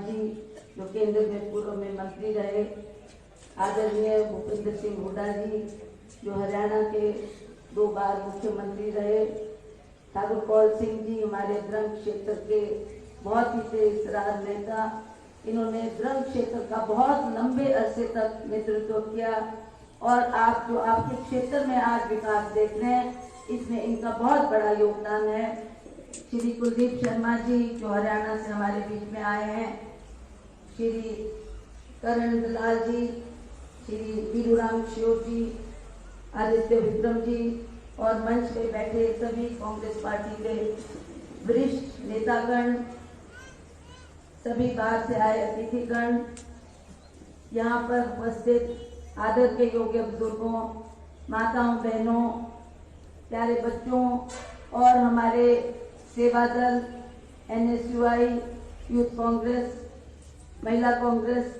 जी जो केंद्र में पूर्व में मंत्री रहे, आदरणीय भूपेंद्र सिंह हुड्डा जी जो हरियाणा के 2 बार मुख्यमंत्री रहे, ठाकुर कौल सिंह जी हमारे द्रंग क्षेत्र के बहुत ही तेज नेता, इन्होंने द्रंग क्षेत्र का बहुत लंबे अरसे तक नेतृत्व किया और आप जो आपके क्षेत्र में आज विकास देख रहे हैं इसमें इनका बहुत बड़ा योगदान है। श्री कुलदीप शर्मा जी जो हरियाणा से हमारे बीच में आए हैं, श्री करण दलाल जी, श्री वीरूराम श्योर जी, आदित्य विक्रम जी और मंच पे बैठे सभी कांग्रेस पार्टी के वरिष्ठ नेतागण, सभी बाहर से आए अतिथिगण, यहाँ पर उपस्थित आदर के योग्य बुजुर्गों, माताओं, बहनों, प्यारे बच्चों और हमारे सेवा दल, NSUI, यूथ कांग्रेस, महिला कांग्रेस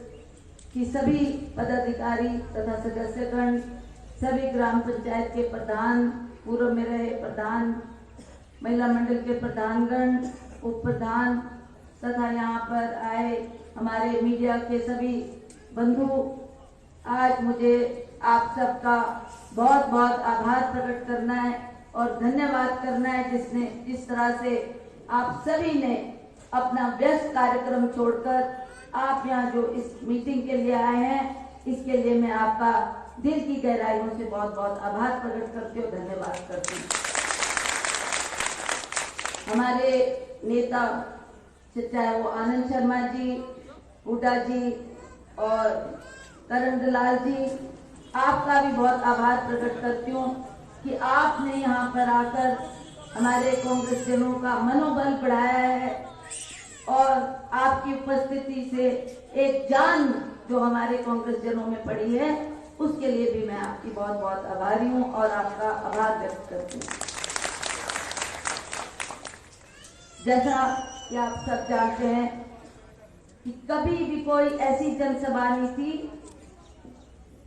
की सभी पदाधिकारी तथा सदस्यगण, सभी ग्राम पंचायत के प्रधान, पूर्व में रहे प्रधान, महिला मंडल के प्रधानगण, उप प्रधान तथा यहाँ पर आए हमारे मीडिया के सभी बंधु, आज मुझे आप सबका बहुत बहुत आभार प्रकट करना है और धन्यवाद करना है जिस तरह से आप सभी ने अपना व्यस्त कार्यक्रम छोड़कर आप यहाँ जो इस मीटिंग के लिए आए हैं, इसके लिए मैं आपका दिल की गहराइयों से बहुत बहुत आभार प्रकट करती हूँ, धन्यवाद करती हूँ। हमारे नेता चाहे वो आनंद शर्मा जी, हुड्डा जी और करण दलाल जी, आपका भी बहुत आभार प्रकट करती हूँ कि आपने यहाँ पर आकर हमारे कांग्रेस जनों का मनोबल बढ़ाया है और आपकी उपस्थिति से एक जान जो हमारे कांग्रेस जनों में पड़ी है उसके लिए भी मैं आपकी बहुत बहुत आभारी हूँ और आपका आभार व्यक्त करती हूँ। जैसा कि आप सब जानते हैं कि कभी भी कोई ऐसी जनसभा नहीं थी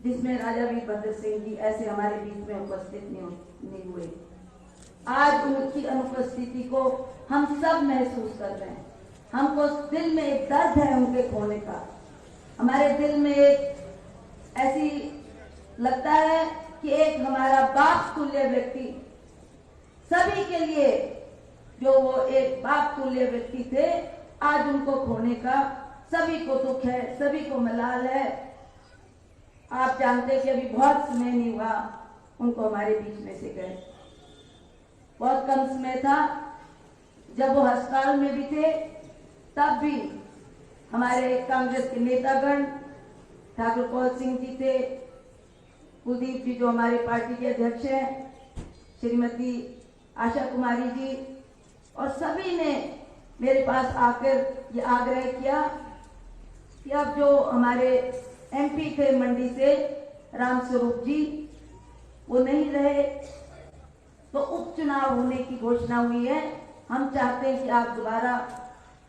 जिसमें राजा वीरभद्र सिंह जी ऐसे हमारे बीच में उपस्थित नहीं हुए। आज उनकी अनुपस्थिति को हम सब महसूस कर रहे हैं। हमको दिल में एक दर्द है उनके खोने का। हमारे दिल में एक ऐसी लगता है कि एक हमारा बाप तुल्य व्यक्ति, सभी के लिए जो वो एक बाप तुल्य व्यक्ति थे, आज उनको खोने का सभी को दुख है, सभी को मलाल है। आप जानते हैं कि अभी बहुत समय नहीं हुआ उनको हमारे बीच में से गए। बहुत कम समय था, जब वो अस्पताल में भी थे तब भी हमारे कांग्रेस के नेतागण, ठाकुर कौल सिंह जी थे, कुलदीप जी जो हमारी पार्टी के अध्यक्ष हैं, श्रीमती आशा कुमारी जी और सभी ने मेरे पास आकर ये आग्रह किया कि अब जो हमारे MP थे मंडी से राम स्वरूप जी, वो नहीं रहे तो उपचुनाव होने की घोषणा हुई है। हम चाहते हैं कि आप दोबारा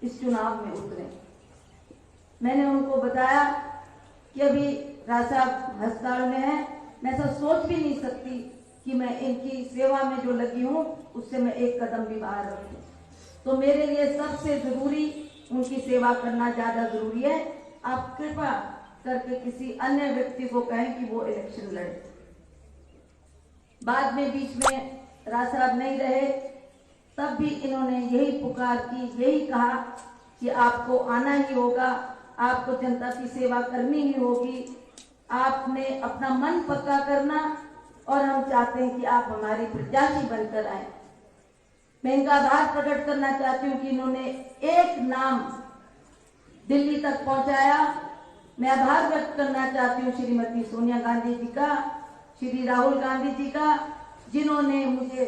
इस चुनाव में उतरें। मैंने उनको बताया कि अभी राज साहब अस्पताल में है, मैं ऐसा सोच भी नहीं सकती कि मैं इनकी सेवा में जो लगी हूँ उससे मैं एक कदम भी बाहर रखूं। तो मेरे लिए सबसे जरूरी उनकी सेवा करना ज्यादा जरूरी है। आप कृपा करके किसी अन्य व्यक्ति को कहें कि वो इलेक्शन लड़े। बाद में बीच में राज साहब नहीं रहे, तब भी इन्होंने यही पुकार की, यही कहा कि आपको आना ही होगा, आपको जनता की सेवा करनी ही होगी, आपने अपना मन पक्का करना और हम चाहते हैं कि आप हमारी प्रत्याशी बनकर आए। मैं इनका आभार प्रकट करना चाहती हूँ कि इन्होंने एक नाम दिल्ली तक पहुंचाया। मैं आभार व्यक्त करना चाहती हूँ श्रीमती सोनिया गांधी जी का, श्री राहुल गांधी जी का, जिन्होंने मुझे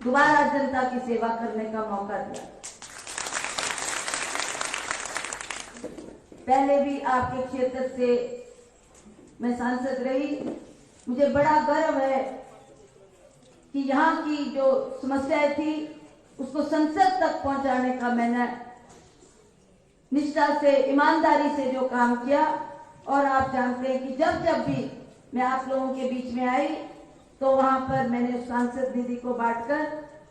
दोबारा जनता की सेवा करने का मौका दिया। पहले भी आपके क्षेत्र से मैं सांसद रही, मुझे बड़ा गर्व है कि यहाँ की जो समस्याएं थी उसको संसद तक पहुंचाने का मैंने निष्ठा से, ईमानदारी से जो काम किया। और आप जानते हैं कि जब जब भी मैं आप लोगों के बीच में आई तो वहां पर मैंने सांसद निधि को बांटकर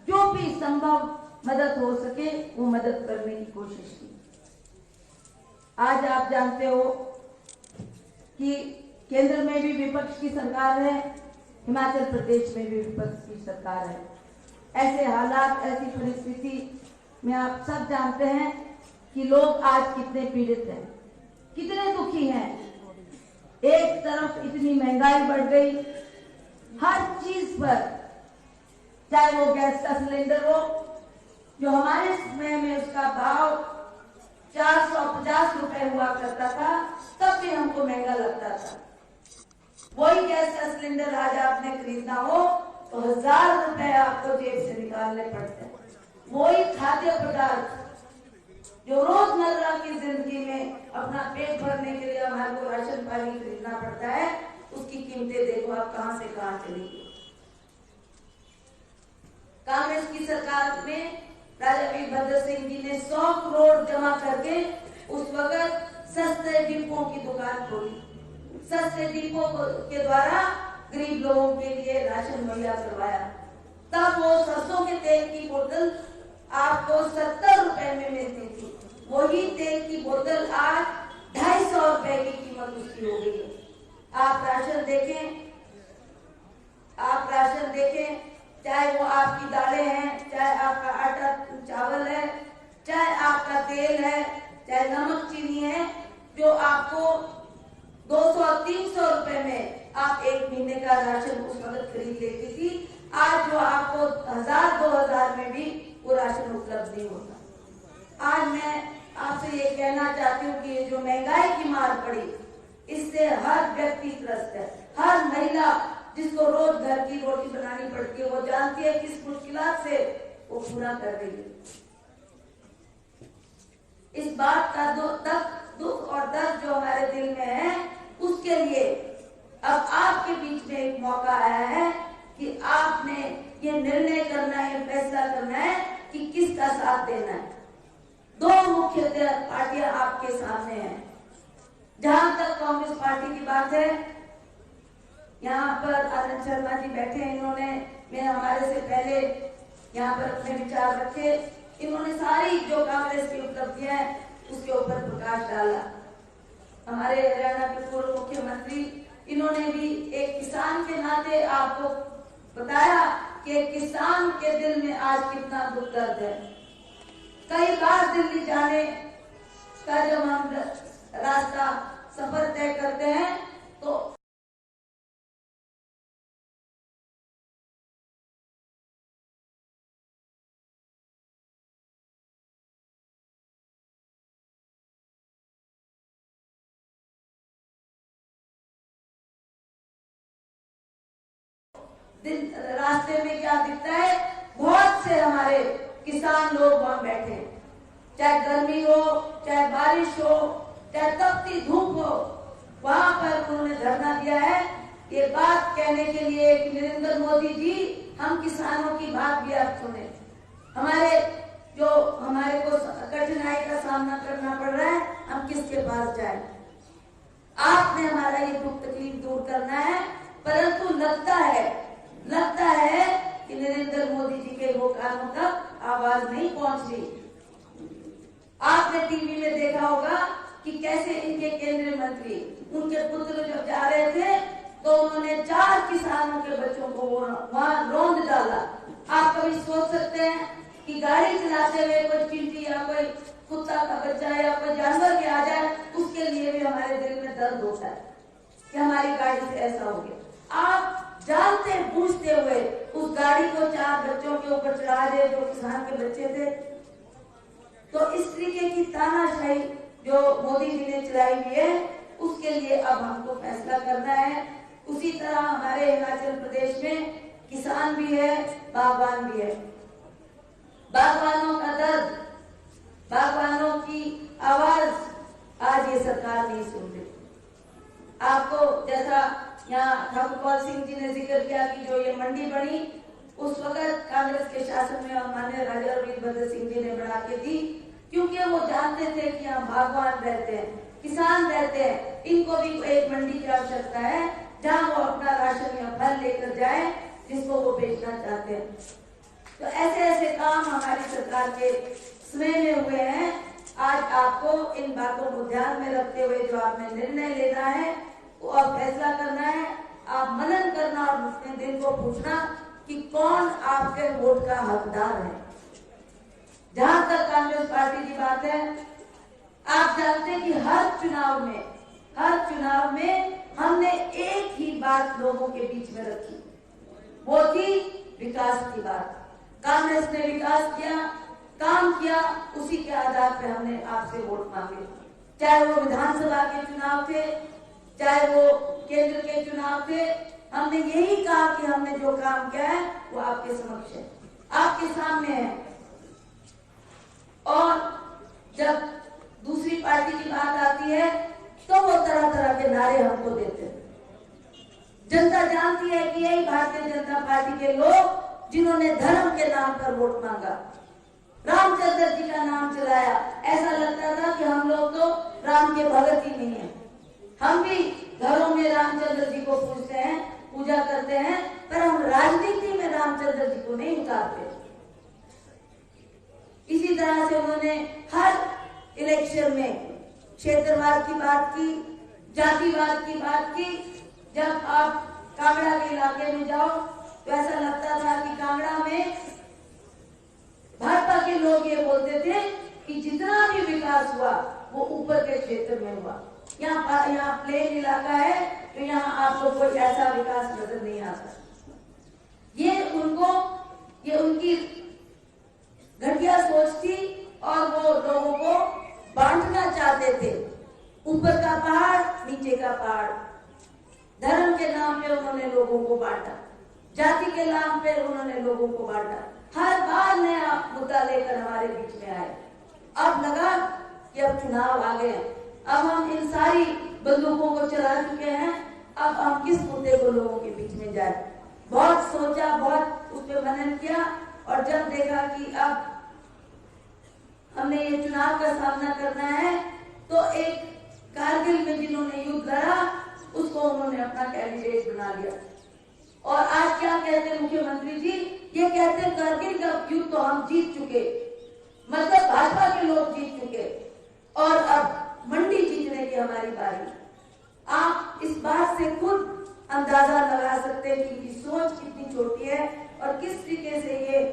जो भी संभव मदद हो सके वो मदद करने की कोशिश की। आज आप जानते हो कि केंद्र में भी विपक्ष की सरकार है, हिमाचल प्रदेश में भी विपक्ष की सरकार है। ऐसे हालात, ऐसी परिस्थिति में आप सब जानते हैं कि लोग आज कितने पीड़ित हैं, कितने दुखी हैं। एक तरफ इतनी महंगाई बढ़ गई, हर चीज पर, चाहे वो गैस का सिलेंडर हो जो हमारे समय में उसका भाव 450 रुपए हुआ करता था, तब भी हमको महंगा लगता था। वही गैस का सिलेंडर आज आपने खरीदना हो तो 1000 रुपए आपको जेब से निकालने पड़ते हैं। वही खाद्य पदार्थ जो रोजमर्रा की जिंदगी में अपना पेट भरने के लिए हमारे को राशन पानी खरीदना पड़ता है, उसकी कीमतें देखो आप कहां से कहां चली गई। कांग्रेस की सरकार में राजा वीरभद्र सिंह जी ने 100 करोड़ जमा करके उस वक्त सस्ते डिब्बों की दुकान खोली। सस्ते डिब्बों के द्वारा गरीब लोगों के लिए राशन मुहैया करवाया। तब वो सरसों के तेल की बोतल आपको 70 रुपए में मिलती थी। वही तेल की बोतल आज 250 रुपए की कीमत उसकी हो गई है। आप राशन देखें, चाहे वो आपकी दालें हैं, चाहे आपका आटा चावल है, चाहे आपका तेल है, चाहे नमक चीनी है, जो आपको 200-300 रुपए में आप एक महीने का राशन उस वक्त खरीद लेती थी। आज जो आपको 1000-2000 में भी वो राशन उपलब्ध नहीं होता। आज मैं आपसे ये कहना चाहती हूँ कि ये जो महंगाई की मार पड़ी, इससे हर व्यक्ति त्रस्त है। हर महिला जिसको रोज घर की रोटी बनानी पड़ती है, वो जानती है किस मुश्किलात से वो पूरा कर रही है। इस बात का दुख और दर्द जो हमारे दिल में है, उसके लिए अब आपके बीच में एक मौका आया है कि आपने ये निर्णय करना है, फैसला करना है कि किसका साथ देना है। दो मुख्य पार्टियां आपके सामने हैं। जहां तक कांग्रेस पार्टी की बात है, यहाँ पर आनंद शर्मा जी बैठे हैं, इन्होंने हमारे से पहले यहाँ पर अपने विचार रखे। इन्होंने सारी जो कांग्रेस की उपलब्धियां हैं उसके ऊपर प्रकाश डाला। हमारे हरियाणा के पूर्व मुख्यमंत्री, इन्होंने भी एक किसान के नाते आपको बताया कि किसान के दिल में आज कितना दुख दर्द है। कई बार दिल्ली जाने का जब हम रास्ता सफर तय करते हैं तो रास्ते में क्या दिखता है, बहुत से हमारे किसान लोग वहां बैठे, चाहे गर्मी हो, चाहे बारिश हो, चाहे तपती धूप हो, वहां पर उन्होंने धरना दिया है। ये बात कहने के लिए कि नरेंद्र मोदी जी, हम किसानों की बात भी आप सुने। हमारे को कठिनाई का सामना करना पड़ रहा है, हम किसके पास जाए। आपने हमारा ये दुख तकलीफ दूर करना है, परंतु लगता है कि नरेंद्र मोदी जी के वो कानों तक आवाज नहीं पहुंच रही। आपने टीवी में देखा होगा कि कैसे इनके केंद्रीय मंत्री, उनके पुत्र जब जा रहे थे तो उन्होंने 4 किसानों के बच्चों को वहां रौंद डाला। आप कभी सोच सकते हैं कि गाड़ी चलाते हुए कोई चिंटी या कोई कुत्ता का बच्चा या कोई जानवर भी आ जाए, उसके लिए भी हमारे दिल में दर्द होता है कि हमारी गाड़ी से ऐसा हो गया। आप जानते बूझते हुए उस गाड़ी को 4 बच्चों के ऊपर चढ़ा दे जो किसान के बच्चे थे। तो इस तरीके की तानाशाही जो मोदी जी ने चलाई हुई है, उसके लिए अब हमको फैसला करना है। उसी तरह हमारे हिमाचल प्रदेश में किसान भी है, बागवान भी है। बागवानों का दर्द, बागवानों की आवाज आज ये सरकार नहीं सुन रही। आपको जैसा यहाँ ठाकुर सिंह जी ने जिक्र किया कि जो ये मंडी बनी, उस वक्त कांग्रेस के शासन में माननीय राजा वीरभद्र सिंह जी ने बना के दी, क्योंकि वो जानते थे कि यहाँ बागवान रहते हैं, किसान रहते हैं, इनको भी एक मंडी की आवश्यकता है जहाँ वो अपना राशन या फल लेकर जाए जिसको वो बेचना चाहते हैं। तो ऐसे काम हमारी सरकार के समय में हुए हैं आज आपको इन बातों को ध्यान में रखते हुए जो आपने निर्णय लेना है वो अब फैसला करना है, आप मनन करना और उसने दिन को पूछना कि कौन आपके वोट का हकदार है। जहां तक कांग्रेस पार्टी की बात है, आप जानते हैं कि हर चुनाव में हमने एक ही बात लोगों के बीच में रखी, वो थी विकास की बात। कांग्रेस ने विकास किया, काम किया, उसी के आधार पर हमने आपसे वोट मांगे, चाहे वो विधानसभा के चुनाव थे, चाहे वो केंद्र के चुनाव थे। हमने यही कहा कि हमने जो काम किया है वो आपके समक्ष है, आपके सामने है। और जब दूसरी पार्टी की बात आती है तो वो तरह तरह के नारे हमको देते हैं। जनता जानती है कि यही भारतीय जनता पार्टी के लोग जिन्होंने धर्म के नाम पर वोट मांगा, रामचंद्र जी का नाम चलाया। ऐसा लगता था कि हम लोग तो राम के भगत ही नहीं है। हम भी घरों में रामचंद्र जी को पूजते हैं, पूजा करते हैं, पर हम राजनीति में रामचंद्र जी को नहीं उतारते। इसी तरह से उन्होंने हर इलेक्शन में क्षेत्रवाद की बात की, जातिवाद की बात की। जब आप कांगड़ा के इलाके में जाओ तो ऐसा लगता था कि कांगड़ा में भाजपा के लोग ये बोलते थे कि जितना भी विकास हुआ वो ऊपर के क्षेत्र में हुआ। यहाँ प्लेन इलाका है तो यहाँ आपको कोई ऐसा विकास नजर नहीं आता। ये उनकी घटिया सोच थी और वो लोगों को बांटना चाहते थे, ऊपर का पहाड़ नीचे का पहाड़। धर्म के नाम पे उन्होंने लोगों को बांटा, जाति के नाम पे उन्होंने लोगों को बांटा। हर बार नया मुद्दा लेकर हमारे बीच में आए। अब लगा कि अब चुनाव आ गए, अब हम इन सारी बंदूकों को चला चुके हैं, अब हम किस मुद्दे को लोगों के बीच में जाए। बहुत सोचा, बहुत उस पर मनन किया और जब देखा कि अब हमने ये चुनाव का सामना करना है तो एक कारगिल में जिन्होंने युद्ध लड़ा उसको उन्होंने अपना कैंडिडेट बना लिया। और आज क्या कहते हैं मुख्यमंत्री जी, ये कहते हैं कारगिल का युद्ध तो हम जीत चुके, मतलब भाजपा के लोग जीत चुके और अब मंडी जीतने की हमारी बारी। आप इस बात से खुद अंदाजा लगा सकते हैं कि इनकी सोच कितनी छोटी है और किस तरीके से ये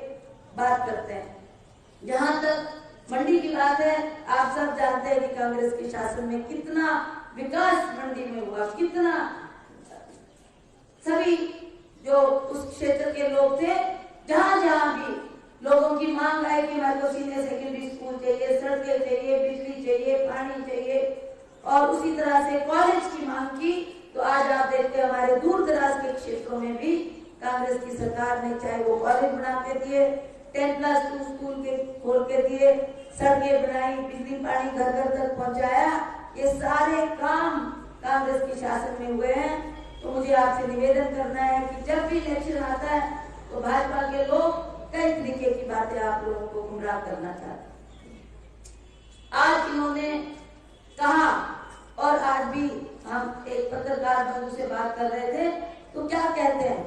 बात करते हैं। जहां तक मंडी की बात है, आप सब जानते हैं कि कांग्रेस के शासन में कितना विकास मंडी में हुआ, कितना सभी जो उस क्षेत्र के लोग थे, जहां भी लोगों की मांग है कि हमारे को सीनियर सेकेंडरी स्कूल चाहिए, सड़कें चाहिए, बिजली चाहिए, पानी चाहिए और उसी तरह से कॉलेज की मांग की, तो आज आप देखते हैं हमारे दूर दराज के क्षेत्रों में भी कांग्रेस की सरकार ने चाहे वो कॉलेज बना के दिए, 10+2 स्कूल के खोल के दिए, सड़कें बनाई, बिजली पानी घर घर तक पहुंचाया। ये सारे काम कांग्रेस के शासन में हुए हैं। तो मुझे आपसे निवेदन करना है कि जब भी इलेक्शन आता है तो भाजपा के लोग कई तरीके की बातें आप लोगों को गुमराह करना चाहते हैं। आज इन्होंने कहा और आज भी हम एक पत्रकार बंधु से बात कर रहे थे तो क्या कहते हैं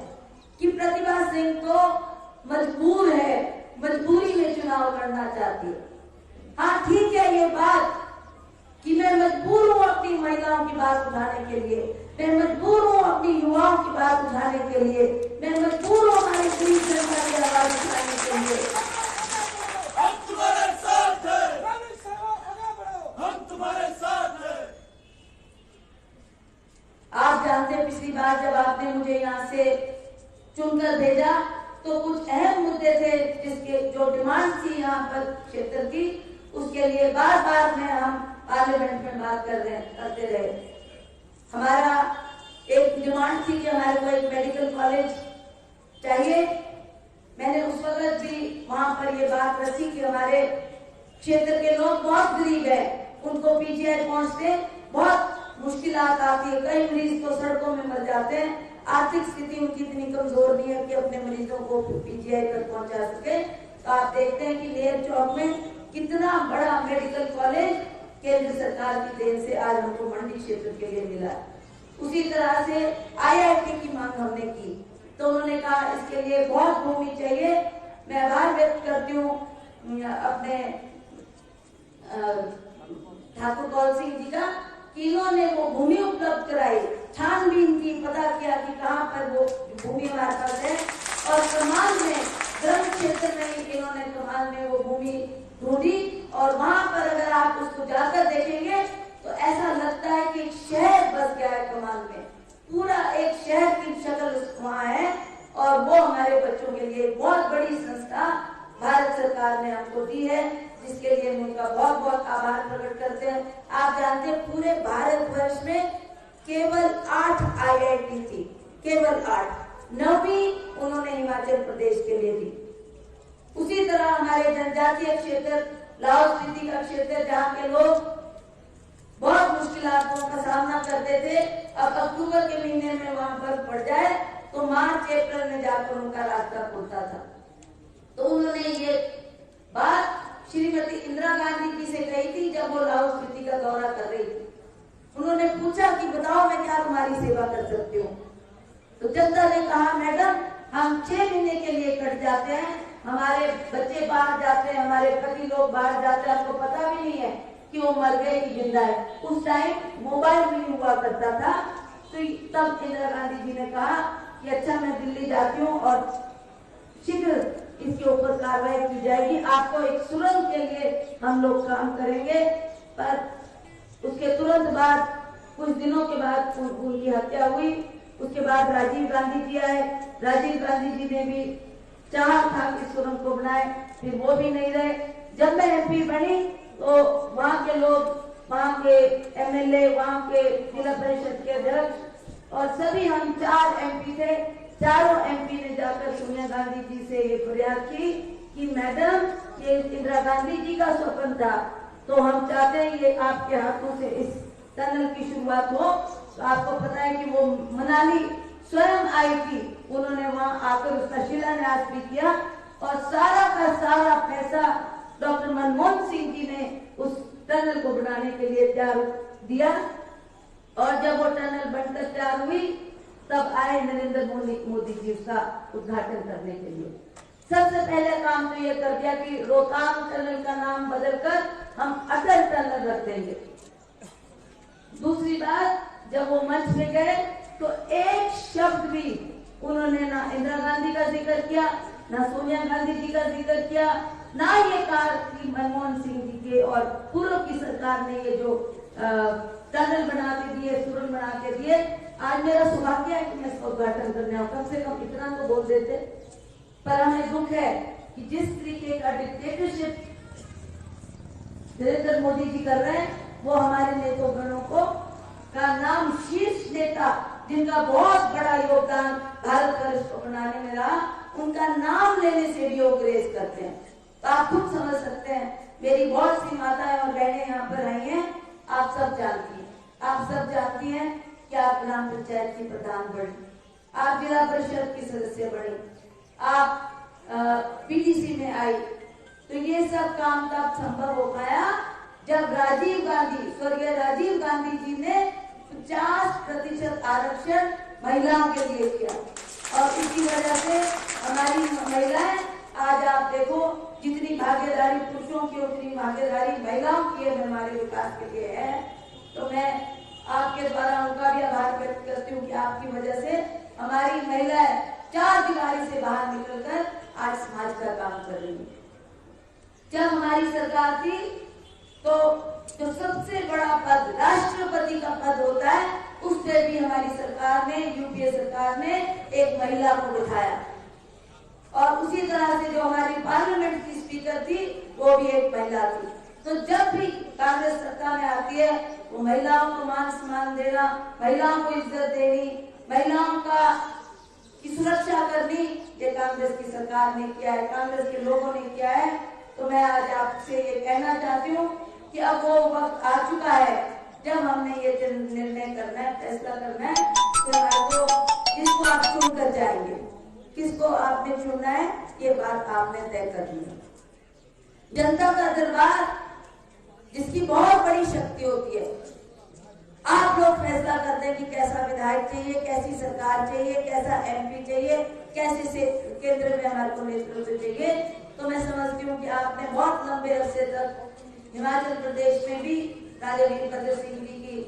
कि प्रतिभा सिंह तो मजबूर है, मजबूरी में चुनाव लड़ना चाहती है। हाँ ठीक है ये बात कि मैं मजबूर हूँ अपनी महिलाओं की बात उठाने के लिए, मैं मजबूर हूँ अपनी युवाओं की बात उठाने के लिए, मैं मजबूर हूँ हमारी गरीब जनता की आवाज उठाने के लिए। हम तुम्हारे साथ हैं, हम तुम्हारे साथ हैं। आप जानते हैं पिछली बार जब आपने मुझे यहाँ से चुनकर भेजा तो कुछ अहम मुद्दे थे जिसके जो डिमांड थी यहाँ पर क्षेत्र की, उसके लिए बार बार में हम पार्लियामेंट में बात करते रहे। हमारा एक डिमांड थी कि हमारे को एक मेडिकल कॉलेज चाहिए। मैंने उस वक्त भी वहां पर ये बात रखी कि हमारे क्षेत्र के लोग बहुत गरीब है, उनको पीजीआई पहुंचते बहुत मुश्किलात आती है, कई मरीज तो सड़कों में मर जाते हैं। आर्थिक स्थिति उनकी इतनी कमजोर नहीं है कि अपने मरीजों को पीजीआई तक पहुंचा सके। तो आप देखते हैं कि लेर चौक में कितना बड़ा मेडिकल कॉलेज केंद्र सरकार की देन से आज हमको मंडी क्षेत्र के लिए मिला। उसी तरह से आईआईटी की मांग हमने की तो उन्होंने कहा इसके लिए बहुत भूमि चाहिए। मैं आभार व्यक्त करती हूँ अपने ठाकुर कौल सिंह जी का, कि इन्होंने वो भूमि उपलब्ध कराई, छानबीन की, पता किया कि कहाँ पर वो भूमि हमारे पास है, और कमाल में ग्राम क्षेत्र में इन्होंने कमाल में वो भूमि ढूंढी, और वहां पर अगर आप उसको जाकर देखेंगे तो ऐसा लगता है कि एक शहर बस गया है कमाल में, पूरा एक शहर की शक्ल वहाँ है। और वो हमारे बच्चों के लिए बहुत बड़ी संस्था भारत सरकार ने हमको दी है, जिसके लिए हम उनका बहुत बहुत आभार प्रकट करते हैं। आप जानते हैं पूरे भारतवर्ष में केवल 8 IIT थी, केवल 8, 9वीं उन्होंने हिमाचल प्रदेश के लिए दी। उसी तरह हमारे जनजातीय क्षेत्र लाहौल स्पीति का क्षेत्र, जहाँ के लोग बहुत मुश्किलों का सामना करते थे, अब अक्टूबर के महीने में वहां बर्फ पड़ जाए तो मार्च अप्रैल में जाकर उनका रास्ता खुलता था। तो उन्होंने ये बात श्रीमती इंदिरा गांधी जी से कही थी जब वो लाहौल स्पीति का दौरा कर रही थी। उन्होंने पूछा कि बताओ मैं क्या तुम्हारी सेवा कर सकती हूँ। तो जनता ने कहा मैडम हम 6 महीने के लिए कट जाते हैं, हमारे बच्चे बाहर जाते हैं, हमारे पति लोग बाहर जाते हैं, हमको पता भी नहीं है कि वो मर गए कि जिंदा है। उस टाइम मोबाइल भी नहीं हुआ करता था। तो तब इंदिरा गांधी जी ने कहा कि अच्छा मैं दिल्ली जाती हूँ और शीघ्र इसके ऊपर कार्रवाई की जाएगी, आपको एक सुरंग के लिए हम लोग काम करेंगे। पर उसके तुरंत बाद कुछ दिनों के बाद उनकी हत्या हुई। उसके बाद राजीव गांधी जी आए, राजीव गांधी जी ने भी चाहा था कि सुरंग को बनाए, फिर वो भी नहीं रहे। जब मैं MP बनी तो वहाँ के लोग, वहाँ के MLA, वहाँ के जिला परिषद के अध्यक्ष और सभी हम 4 MP थे, चारों MP ने जाकर सोनिया गांधी जी से ये फरियाद की कि मैडम ये इंदिरा गांधी जी का स्वप्न था, तो हम चाहते हैं ये आपके हाथों से इस टनल की शुरुआत हो। तो आपको पता है कि वो मनाली स्वयं आई थी, उन्होंने वहां आकर उसका शिलान्यास भी किया और सारा का सारा पैसा डॉक्टर मनमोहन सिंह जी ने उस टनल को बनाने के लिए तैयार दिया। और जब वो टनल बनकर तैयार हुई तब आए नरेंद्र मोदी जी उसका उद्घाटन करने के लिए। सबसे पहले काम तो ये कर दिया कि रोहतांग टनल का नाम बदलकर हम अटल टनल रख देंगे। दूसरी बात, जब वो मंच पे गए तो एक शब्द भी उन्होंने ना इंदिरा गांधी का जिक्र किया, ना सोनिया गांधी जी का जिक्र किया, ना ये कहा कि मनमोहन सिंह जी के और पूर्व की सरकार ने ये जो टनल बना के दिए, सुरंग बना के दिए। आज मेरा सौभाग्य है कि मैं इसका उद्घाटन करने आऊँ, कम से कम इतना तो बोल देते। पर हमें दुख है कि जिस तरीके का डिक्टेटरशिप नरेंद्र मोदी जी कर रहे हैं, वो हमारे नेतागणों को का नाम, शीर्ष नेता जिनका बहुत बड़ा योगदान भारतवर्ष को बनाने में रहा, उनका नाम लेने से भी वो गुरेज करते हैं। तो आप खुद समझ सकते हैं, मेरी बहुत सी माताएं और बहनें यहाँ पर आई हैं, आप सब जानती हैं, आप सब जानती हैं कि आप ग्राम पंचायत की प्रधान बनी, आप जिला परिषद की सदस्य बनी, आप PDC में आई। तो ये सब काम तब संभव हो पाया जब राजीव गांधी, स्वर्गीय राजीव गांधी जी ने 50% आरक्षण महिलाओं के लिए किया। और इसी वजह से हमारी महिलाएं आज आप देखो जितनी भागीदारी पुरुषों की उतनी भागीदारी महिलाओं की है, हमारे विकास के लिए है। तो मैं आपके द्वारा उनका भी आभार व्यक्त करती हूँ कि आपकी वजह से हमारी महिलाएं 4 दीवारी से बाहर निकलकर आज समाज का काम कर रही है। जब हमारी सरकार थी तो जो सबसे बड़ा पद राष्ट्रपति का पद होता है, उस पर भी हमारी सरकार ने, UPA सरकार ने एक महिला को बिठाया। और उसी तरह से जो हमारी पार्लियामेंट की स्पीकर थी वो भी एक महिला थी। तो जब भी कांग्रेस सत्ता में आती है, वो महिलाओं को मान सम्मान देना, महिलाओं को इज्जत देनी, महिलाओं की सुरक्षा करनी, ये कांग्रेस की सरकार ने किया है, कांग्रेस के लोगों ने किया है। तो मैं आज आपसे ये कहना चाहती हूँ कि अब वो वक्त आ चुका है जब हमने ये निर्णय करना है, फैसला करना है कि आपको किसको आप चुन कर जाएंगे, किसको आपने चुनना है, ये बात आपने तय करनी है। जनता का दरबार जिसकी बहुत बड़ी शक्ति होती है, आप लोग फैसला करते हैं कि कैसा विधायक चाहिए, कैसी सरकार चाहिए, कैसा MP चाहिए, कैसे से केंद्र में हमारे को नेतृत्व चाहिए। तो मैं समझती हूँ कि आपने बहुत लंबे अरसे तक हिमाचल प्रदेश में भी राजा वीरभद्र सिंह जी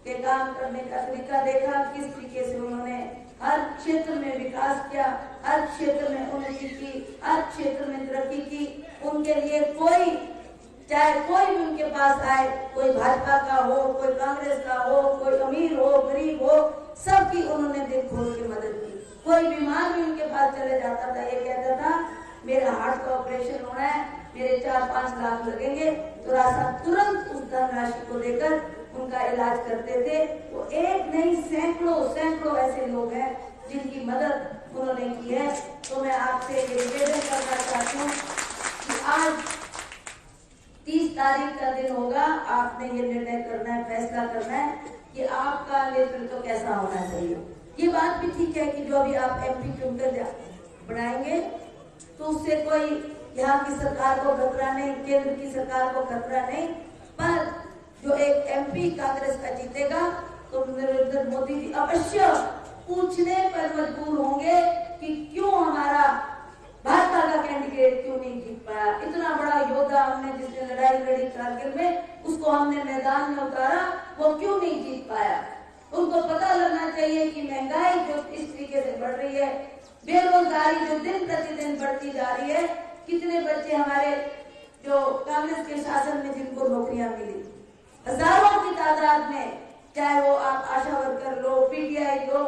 के काम करने का तरीका देखा, किस तरीके से उन्होंने हर क्षेत्र में विकास किया, हर क्षेत्र में उन्नति की, हर क्षेत्र में तरक्की की। उनके लिए कोई, चाहे कोई भी उनके पास आए, कोई भाजपा का हो, कोई कांग्रेस का हो, कोई अमीर हो, गरीब हो, सबकी उन्होंने दिल खोल के मदद की। कोई बीमार भी उनके पास चले जाता था, ये कहता था मेरा हार्ट का ऑपरेशन होना है, मेरे 4-5 लाख लगेंगे, तो राजा तुरंत उस धनराशि को देकर उनका इलाज करते थे। वो एक नहीं, सैकड़ों ऐसे लोग हैं जिनकी मदद उन्होंने की है। तो मैं आपसे ये निवेदन करना चाहती हूँ कि आज 30 तारीख का दिन होगा, आपने ये निर्णय करना है, फैसला करना है कि आपका नेतृत्व कैसा होना चाहिए। ये बात भी ठीक है कि जो भी आप MP चुनकर बनाएंगे तो उससे कोई यहाँ की सरकार को खतरा नहीं, केंद्र की सरकार को खतरा नहीं, पर जो एक MP कांग्रेस का जीतेगा तो नरेंद्र मोदी जी अवश्य पूछने पर मजबूर होंगे कि क्यों हमारा भाजपा का कैंडिडेट क्यों नहीं जीत पाया। इतना बड़ा योद्धा हमने, जिसने लड़ाई लड़ी कारगिल में, उसको हमने मैदान में उतारा, वो क्यों नहीं जीत पाया। उनको पता लगना चाहिए कि महंगाई जो इस तरीके से बढ़ रही है, बेरोजगारी जो दिन प्रतिदिन बढ़ती जा रही है, कितने बच्चे हमारे जो कांग्रेस के शासन में जिनको नौकरियां मिली, हजारों की तादाद में, चाहे वो आप आशा वर्कर लो, PTI लो,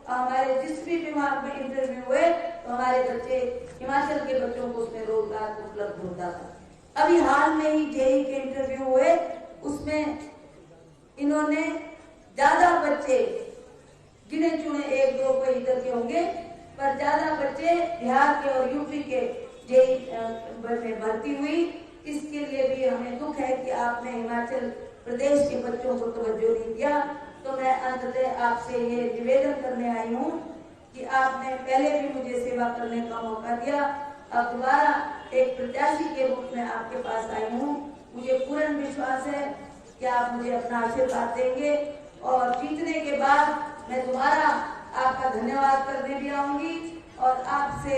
हमारे जिस भी विभाग में इंटरव्यू हुए तो हमारे बच्चे, हिमाचल के बच्चों को उसमें रोजगार उपलब्ध होता था। अभी हाल में ही JEE के इंटरव्यू हुए, उसमें इन्होंने ज्यादा बच्चे, गिने चुने 1-2 कोई इधर के होंगे, पर ज्यादा बच्चे बिहार के और UP के JEE में भर्ती हुई। इसके लिए भी हमें दुख है कि आपने हिमाचल प्रदेश के बच्चों को तवज्जो नहीं दिया। तो मैं अंततः आपसे ये निवेदन करने आई हूँ कि आपने पहले भी मुझे सेवा करने का मौका दिया, अब दोबारा एक प्रत्याशी के रूप में आपके पास आई हूँ। मुझे पूर्ण विश्वास है कि आप मुझे अपना आशीर्वाद देंगे और जीतने के बाद मैं दोबारा आपका धन्यवाद करने भी आऊंगी और आपसे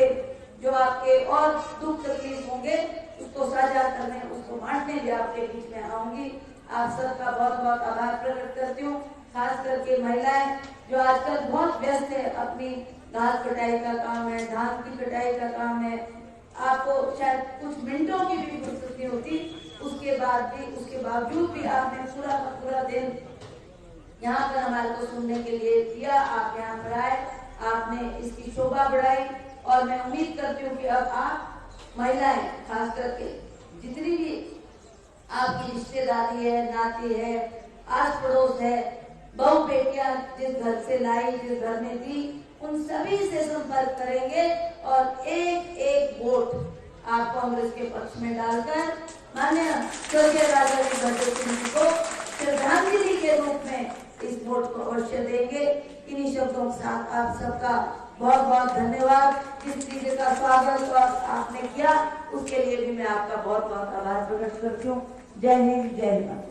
जो आपके और दुख तकलीफ होंगे उसको साझा करने, उसको बांटने भी आपके बीच में आऊंगी। आप सबका बहुत बहुत आभार प्रकट करती हूँ, खास करके महिलाएं जो आजकल बहुत व्यस्त है, अपनी घास कटाई का काम है, धान की कटाई का काम है, आपको शायद कुछ मिनटों की भी फुर्सत नहीं होती, उसके बावजूद भी आपने पूरा का पूरा दिन यहाँ पर हमारे को सुनने के लिए दिया। आप यहाँ पर आए, आपने इसकी शोभा बढ़ाई और मैं उम्मीद करती हूँ कि अब आप महिलाएं, खास करके जितनी भी आपकी रिश्तेदारी है, नाते है, आस पड़ोस है, बहू बेटियां जिस घर से लाई, जिस घर में दी, उन सभी से संपर्क करेंगे और एक वोट आप कांग्रेस के पक्ष में डालकर माननीय स्वर्गीय राजा वीरभद्र सिंह जी को श्रद्धांजलि के रूप में इस वोट को अवश्य देंगे। इन्हीं शब्दों के साथ आप सबका बहुत बहुत धन्यवाद। जिस तरीके का स्वागत आपने किया उसके लिए भी मैं आपका बहुत बहुत आभार प्रकट करती हूँ। जय हिंद, जय हिंद।